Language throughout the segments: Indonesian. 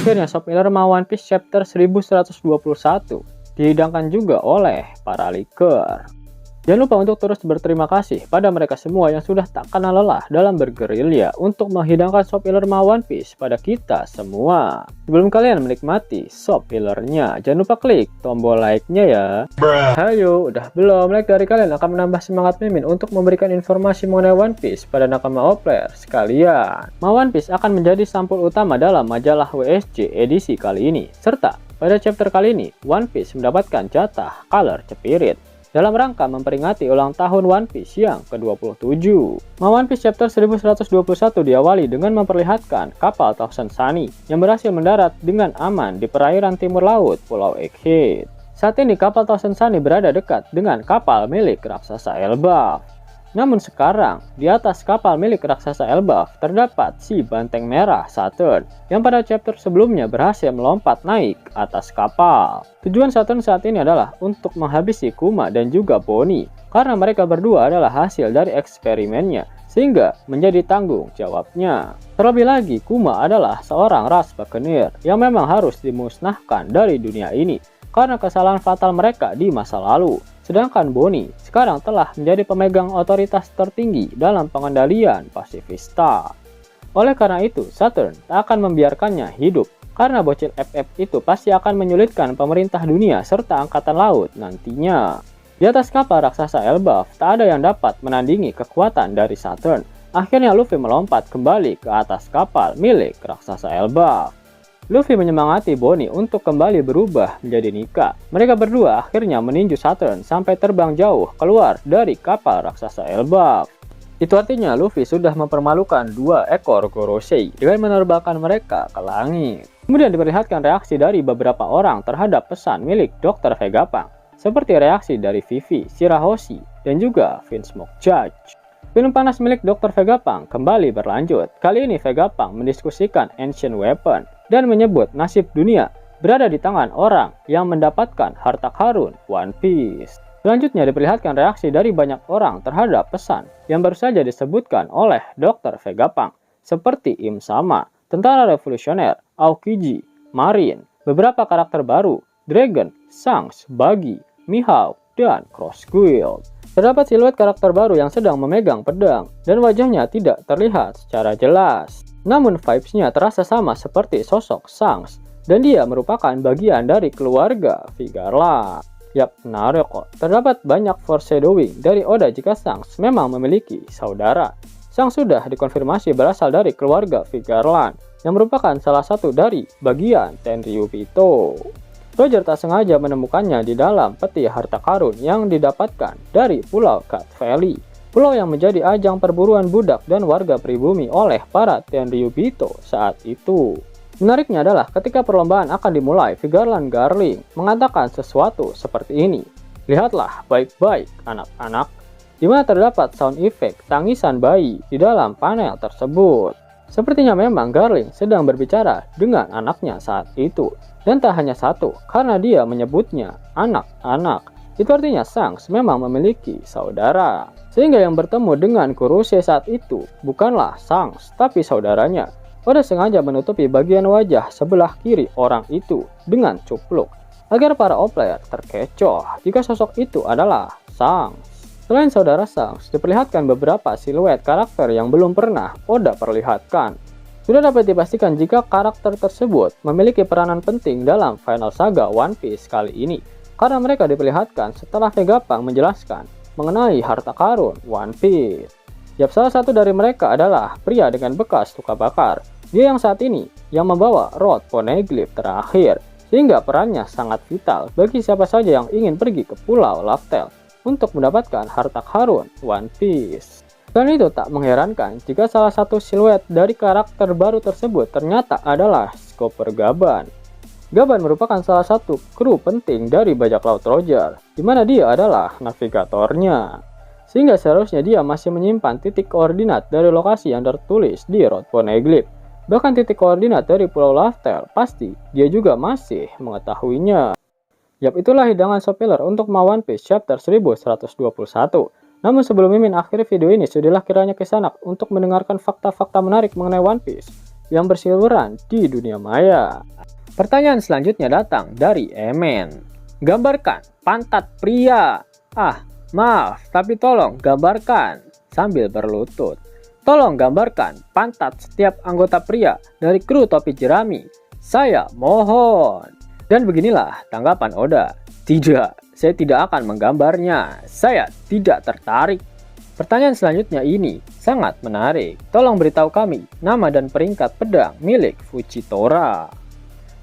akhirnya Shop Illustrator One Piece chapter 1121 dihidangkan juga oleh para leaker. Jangan lupa untuk terus berterima kasih pada mereka semua yang sudah tak kenal lelah dalam bergerilya untuk menghidangkan Shop Illustrator One Piece pada kita semua. Sebelum kalian menikmati Shop Illustrator-nya, jangan lupa klik tombol like-nya ya. Hayo, udah belum? Like dari kalian akan menambah semangat Mimin untuk memberikan informasi mengenai One Piece pada nakama Opler sekalian. One Piece akan menjadi sampul utama dalam majalah WSJ edisi kali ini, serta pada chapter kali ini, One Piece mendapatkan jatah color cepirit dalam rangka memperingati ulang tahun One Piece yang ke-27. One Piece chapter 1121 diawali dengan memperlihatkan kapal Thousand Sunny yang berhasil mendarat dengan aman di perairan timur laut Pulau Egghead. Saat ini kapal Thousand Sunny berada dekat dengan kapal milik raksasa Elbaf. Namun sekarang, di atas kapal milik raksasa Elbaf terdapat si banteng merah Saturn yang pada chapter sebelumnya berhasil melompat naik atas kapal. Tujuan Saturn saat ini adalah untuk menghabisi Kuma dan juga Bonnie karena mereka berdua adalah hasil dari eksperimennya sehingga menjadi tanggung jawabnya. Terlebih lagi, Kuma adalah seorang ras buccaneer yang memang harus dimusnahkan dari dunia ini karena kesalahan fatal mereka di masa lalu. Sedangkan Bonnie sekarang telah menjadi pemegang otoritas tertinggi dalam pengendalian Pasifista. Oleh karena itu, Saturn tak akan membiarkannya hidup, karena bocil FF itu pasti akan menyulitkan pemerintah dunia serta angkatan laut nantinya. Di atas kapal raksasa Elbaf, tak ada yang dapat menandingi kekuatan dari Saturn. Akhirnya Luffy melompat kembali ke atas kapal milik raksasa Elbaf. Luffy menyemangati Bonnie untuk kembali berubah menjadi Nika. Mereka berdua akhirnya meninju Saturn sampai terbang jauh keluar dari kapal raksasa Elbaf. Itu artinya Luffy sudah mempermalukan dua ekor Gorosei dengan menerbangkan mereka ke langit. Kemudian diperlihatkan reaksi dari beberapa orang terhadap pesan milik Dr. Vegapunk, seperti reaksi dari Vivi, Shirahoshi, dan juga Vinsmoke Judge. Film panas milik Dr. Vegapunk kembali berlanjut. Kali ini Vegapunk mendiskusikan Ancient Weapon dan menyebut nasib dunia berada di tangan orang yang mendapatkan harta karun One Piece. Selanjutnya diperlihatkan reaksi dari banyak orang terhadap pesan yang baru saja disebutkan oleh Dr. Vegapunk, seperti Im Sama, Tentara Revolusioner, Aokiji, Marine, beberapa karakter baru, Dragon, Shanks, Buggy, Mihawk, dan Cross Guild. Terdapat siluet karakter baru yang sedang memegang pedang dan wajahnya tidak terlihat secara jelas. Namun vibes-nya terasa sama seperti sosok Shanks dan dia merupakan bagian dari keluarga Vigarland. Yap, menarik kok. Terdapat banyak foreshadowing dari Oda jika Shanks memang memiliki saudara. Shanks sudah dikonfirmasi berasal dari keluarga Vigarland yang merupakan salah satu dari bagian Tenryubito. Roger tak sengaja menemukannya di dalam peti harta karun yang didapatkan dari Pulau Cat Valley, pulau yang menjadi ajang perburuan budak dan warga pribumi oleh para Tenryubito saat itu. Menariknya adalah ketika perlombaan akan dimulai, Vigarland Garling mengatakan sesuatu seperti ini. Lihatlah baik-baik anak-anak, di mana terdapat sound effect tangisan bayi di dalam panel tersebut. Sepertinya memang Garling sedang berbicara dengan anaknya saat itu. Dan tak hanya satu, karena dia menyebutnya anak-anak. Itu artinya Shanks memang memiliki saudara. Sehingga yang bertemu dengan Kurose saat itu bukanlah Shanks, tapi saudaranya. Oda sengaja menutupi bagian wajah sebelah kiri orang itu dengan cupluk, agar para player terkecoh jika sosok itu adalah Shanks. Selain saudara Shanks, diperlihatkan beberapa siluet karakter yang belum pernah Oda perlihatkan. Sudah dapat dipastikan jika karakter tersebut memiliki peranan penting dalam final saga One Piece kali ini, karena mereka diperlihatkan setelah Vegapunk menjelaskan mengenai harta karun One Piece. Yap, salah satu dari mereka adalah pria dengan bekas luka bakar. Dia yang saat ini yang membawa Road Poneglyph terakhir, sehingga perannya sangat vital bagi siapa saja yang ingin pergi ke Pulau Laftel untuk mendapatkan harta karun One Piece. Dan itu tak mengherankan jika salah satu siluet dari karakter baru tersebut ternyata adalah Skipper Gaban. Gaban merupakan salah satu kru penting dari bajak laut Roger, di mana dia adalah navigatornya. Sehingga seharusnya dia masih menyimpan titik koordinat dari lokasi yang tertulis di Road Poneglyph. Bahkan titik koordinat dari Pulau Laftel pasti dia juga masih mengetahuinya. Yap, itulah hidangan Shop Illustrator untuk One Piece chapter 1121. Namun sebelum Mimin akhiri video ini, sudilah kiranya kesanak untuk mendengarkan fakta-fakta menarik mengenai One Piece yang berseliweran di dunia maya. Pertanyaan selanjutnya datang dari Emen. Gambarkan pantat pria. Maaf, tapi tolong gambarkan sambil berlutut. Tolong gambarkan pantat setiap anggota pria dari kru topi jerami. Saya mohon. Dan beginilah tanggapan Oda. Tidak, saya tidak akan menggambarnya. Saya tidak tertarik. Pertanyaan selanjutnya ini sangat menarik. Tolong beritahu kami nama dan peringkat pedang milik Fujitora.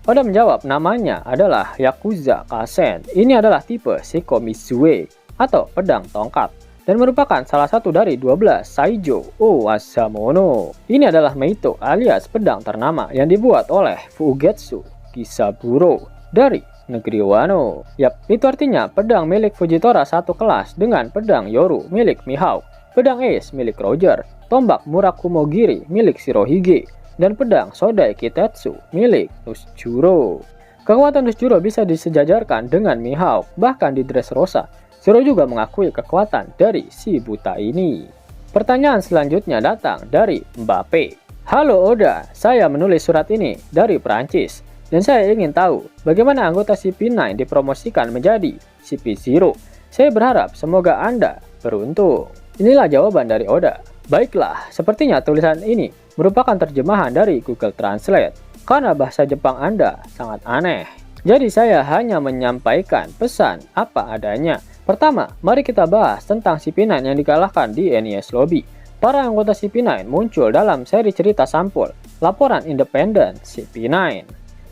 Oda menjawab namanya adalah Yakuza Kasen. Ini adalah tipe Seiko Mizue atau pedang tongkat dan merupakan salah satu dari 12 Saijo Owasamono. Ini adalah Meito alias pedang ternama yang dibuat oleh Fugetsu Kisaburo dari negeri Wano. Yap, itu artinya pedang milik Fujitora satu kelas dengan pedang Yoru milik Mihawk, pedang Ace milik Roger, tombak Murakumogiri milik Shirohige, dan pedang Sodai Kitetsu milik Nusjuro. Kekuatan Nusjuro bisa disejajarkan dengan Mihawk, bahkan di Dressrosa. Zoro juga mengakui kekuatan dari si buta ini. Pertanyaan selanjutnya datang dari Mbappe. Halo Oda, saya menulis surat ini dari Prancis. Dan saya ingin tahu bagaimana anggota CP9 dipromosikan menjadi CP0. Saya berharap semoga Anda beruntung. Inilah jawaban dari Oda. Baiklah, sepertinya tulisan ini merupakan terjemahan dari Google Translate. Karena bahasa Jepang Anda sangat aneh. Jadi saya hanya menyampaikan pesan apa adanya. Pertama, mari kita bahas tentang CP9 yang dikalahkan di NES Lobby. Para anggota CP9 muncul dalam seri cerita sampul, Laporan Independen CP9.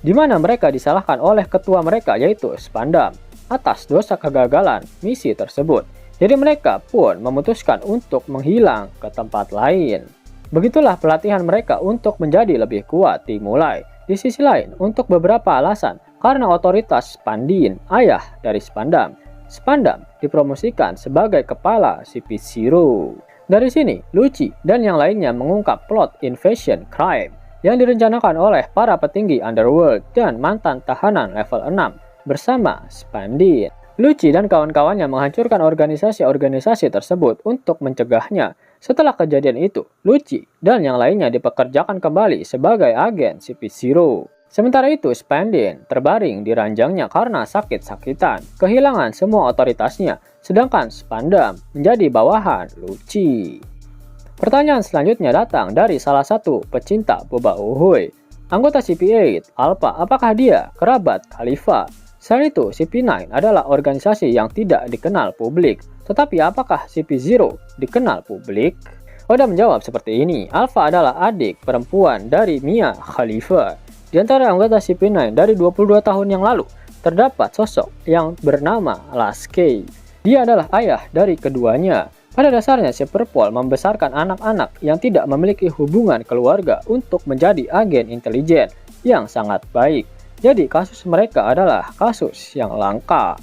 Di mana mereka disalahkan oleh ketua mereka yaitu Spandam atas dosa kegagalan misi tersebut. Jadi mereka pun memutuskan untuk menghilang ke tempat lain. Begitulah pelatihan mereka untuk menjadi lebih kuat dimulai. Di sisi lain, untuk beberapa alasan, karena otoritas Spandin, ayah dari Spandam, Spandam dipromosikan sebagai kepala CP0. Dari sini, Lucci dan yang lainnya mengungkap plot invasion crime yang direncanakan oleh para petinggi Underworld dan mantan tahanan level 6 bersama Spandin. Lucci dan kawan-kawannya menghancurkan organisasi-organisasi tersebut untuk mencegahnya. Setelah kejadian itu, Lucci dan yang lainnya dipekerjakan kembali sebagai agen CP0. Sementara itu, Spandin terbaring di ranjangnya karena sakit-sakitan, kehilangan semua otoritasnya, sedangkan Spandam menjadi bawahan Lucci. Pertanyaan selanjutnya datang dari salah satu pecinta boba uhuy. Anggota CP8, Alpha, apakah dia kerabat Khalifa? Selain itu, CP9 adalah organisasi yang tidak dikenal publik. Tetapi apakah CP0 dikenal publik? Oda menjawab seperti ini. Alpha adalah adik perempuan dari Mia Khalifa. Di antara anggota CP9 dari 22 tahun yang lalu, terdapat sosok yang bernama Lasky. Dia adalah ayah dari keduanya. Pada dasarnya, Superpol membesarkan anak-anak yang tidak memiliki hubungan keluarga untuk menjadi agen intelijen yang sangat baik. Jadi, kasus mereka adalah kasus yang langka.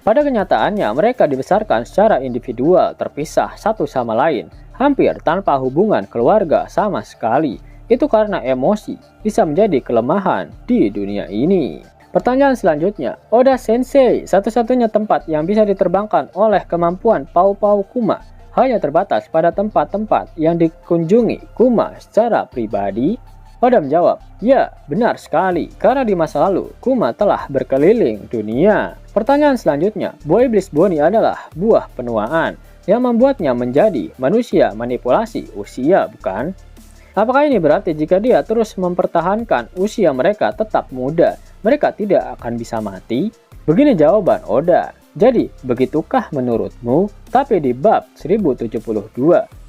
Pada kenyataannya, mereka dibesarkan secara individual, terpisah satu sama lain, hampir tanpa hubungan keluarga sama sekali. Itu karena emosi bisa menjadi kelemahan di dunia ini. Pertanyaan selanjutnya, Oda Sensei, satu-satunya tempat yang bisa diterbangkan oleh kemampuan Pau-Pau Kuma hanya terbatas pada tempat-tempat yang dikunjungi Kuma secara pribadi? Oda menjawab, ya benar sekali, karena di masa lalu Kuma telah berkeliling dunia. Pertanyaan selanjutnya, Buah Iblis Boni adalah buah penuaan yang membuatnya menjadi manusia manipulasi usia, bukan? Apakah ini berarti jika dia terus mempertahankan usia mereka tetap muda, mereka tidak akan bisa mati? Begini jawaban Oda. Jadi, begitukah menurutmu? Tapi di bab 1072,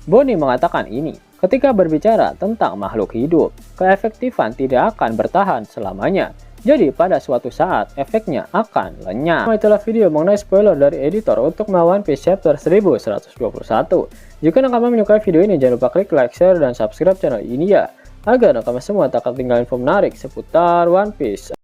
Boni mengatakan ini. Ketika berbicara tentang makhluk hidup, keefektifan tidak akan bertahan selamanya. Jadi, pada suatu saat, efeknya akan lenyap. Nah, itulah video mengenai spoiler dari editor untuk One Piece Chapter 1121. Jika kamu menyukai video ini, jangan lupa klik like, share, dan subscribe channel ini ya, agar kamu semua tak ketinggalan info menarik seputar One Piece.